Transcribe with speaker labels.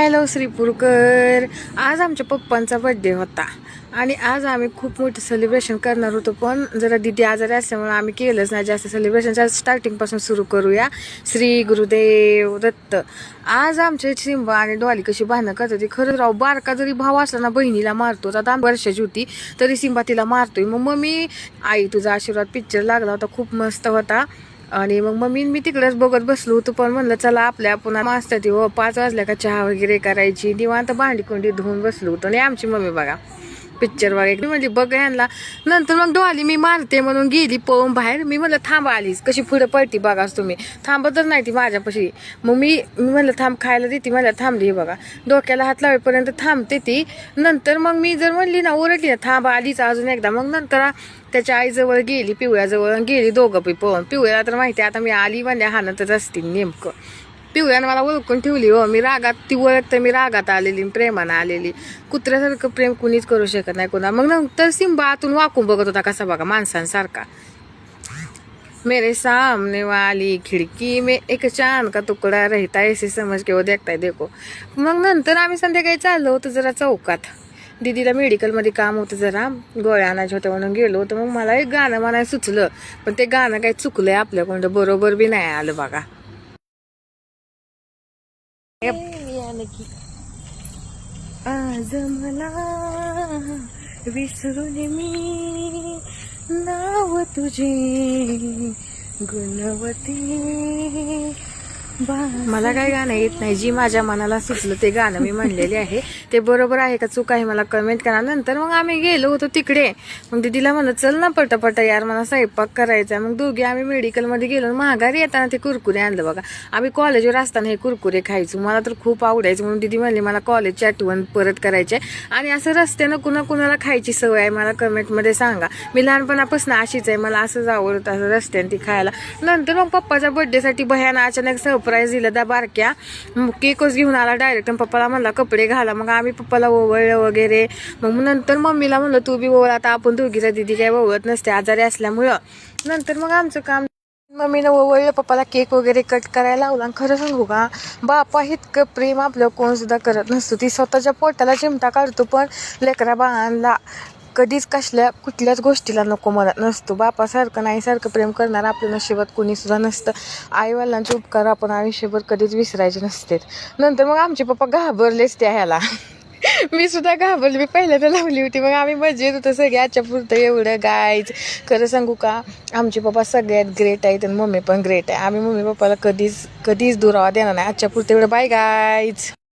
Speaker 1: Hello श्रीपूरकर. आज आमच्या पप्पांचा birthday होता आणि आज आम्ही खूप मोठं सेलिब्रेशन करणार होतो, पण जरा दीदी आजारी असल्यामुळे आम्ही केलंच नाही जास्त सेलिब्रेशन. स्टार्टिंगपासून सुरू करूया. श्री गुरुदेव दत्त. आज आमच्या सिंबा आणि डॉली कशी भांडणं करत होती. खरंच राव, बारका जरी भाव असला ना बहिणीला मारतो. आता 8 वर्षाची होती तरी सिंबा तिला मारतोय. मग मम्मी आई तुझा आशीर्वाद पिक्चर लागला होता, खूप मस्त होता. आणि मग मम्मी मी तिकडेच बघत बसलो होतो, पण म्हणलं चला आपल्या पुन्हा मस्त ती 5 वाजल्या का चहा वगैरे करायची, निवांत भांडी कोंडी धुवून बसलो होतो. आणि आमची मम्मी बघा पिक्चर वगैरे म्हणली बघ यांना. नंतर मग डोळी मी मारते म्हणून गेली पळून बाहेर. मी म्हणलं थांबा, आलीच कशी पुढे पळती बघाच तुम्ही, थांबतच नाही ती माझ्यापाशी. मग मी म्हणलं थांब खायला देते, मला थांबली बघा, डोक्याला हात लावेपर्यंत थांबते ती. नंतर मग मी जर म्हणली ना ओरडली ना थांबा आलीच अजून एकदा. मग नंतर त्याच्या आईजवळ गेली, पिवळ्याजवळ गेली, दोघं पी पळून. पिवळ्याला तर माहिती आता मी आली म्हणजे हाणतच असतील नेमकं. पिवळ्यानं मला ओळखून ठेवली हो. मी रागात, ती ओळखतं मी रागात आलेली, प्रेमानं आलेली. कुत्र्यासारखं प्रेम कुणीच करू शकत नाही कोणा. मग नंतर सिंबा आतून वाकून बघत होता कसा बघा माणसांसारखा. मेरे सामने वाली खिडकी में एक चांद का तुकडा रहता ऐसे समज के वो देखता है देखो. मग नंतर आम्ही संध्याकाळी चाललो होतो जरा चौकात. दीदीला मेडिकलमध्ये काम होतं, जरा गोळ्या आणायच्या होत्या म्हणून गेलो होतो. मग मला एक गाणं म्हणायला सुचलं, पण ते गाणं काही चुकलंय आपल्याकडं, बरोबर बी नाही आलं बघा. आज मला विसरून मी नाव तुझे गुणवती. मला काय गाणं येत नाही, जी माझ्या मनाला सुचलं ते गाणं मी म्हणलेले आहे. ते बरोबर आहे का चूक आहे मला कमेंट करा. नंतर मग आम्ही गेलो होतो तिकडे. मग दीदीला म्हणलं चल ना पटापटा यार, मला स्वयंपाक करायचा. मग दोघे आम्ही मेडिकलमध्ये गेलो. महागारी येताना ते कुरकुरे आणलं बघा. आम्ही कॉलेजवर असताना हे कुरकुरे खायचो, मला तर खूप आवडायचं. म्हणून दीदी म्हणली मला कॉलेजची आठवण परत करायचे. आणि असं रस्त्यानं कुणाला खायची सवय आहे मला कमेंटमध्ये सांगा. मी लहानपणापासून अशीच आहे, मला असंच आवडतं असं रस्त्याने ती खायला. नंतर मग पप्पाच्या बर्थडेसाठी भयानं अचानक सरप्राईज दिलं त्या बारक्या. केकच घेऊन आला डायरेक्ट. पप्पाला म्हणला कपडे घाला. मग आम्ही पप्पाला ओवळलं वगैरे. मग नंतर मम्मीला म्हणलं तू बी ओवळ, आता आपण दोघीचा दीदी काय ओवळत नसते आजारी असल्यामुळं. नंतर मग आमचं काम मम्मीनं ओवळलं, पप्पाला केक वगैरे कट करायला लावला. आणि खरं सांगू का, बापा इतकं प्रेम आपलं कोण सुद्धा करत नसतो. ती स्वतःच्या पोटाला चिमटा काढतो, पण लेकरा बाळांना कधीच कुठल्याच गोष्टीला नको म्हणत नसतो. बापासारखं नाही सारखं प्रेम करणार आपल्या नशिबात कोणी सुद्धा नसतं. आईवडिलांचे उपकार आपण आयुष्यभर कधीच विसरायचे नसते. नंतर मग आमचे पप्पा घाबरलेच त्या ह्याला. मी सुद्धा घाबरली, मी पहिल्यांदा लावली होती. मग आम्ही मजेत होतो सगळे. आजच्या पुरतं एवढं गायच. खरं सांगू का, आमचे पप्पा सगळ्यात ग्रेट आहेत आणि मम्मी पण ग्रेट आहे. आम्ही मम्मी पप्पाला कधीच दुरावा देणार नाही. आजच्या पुरतं एवढं, बाय गायच.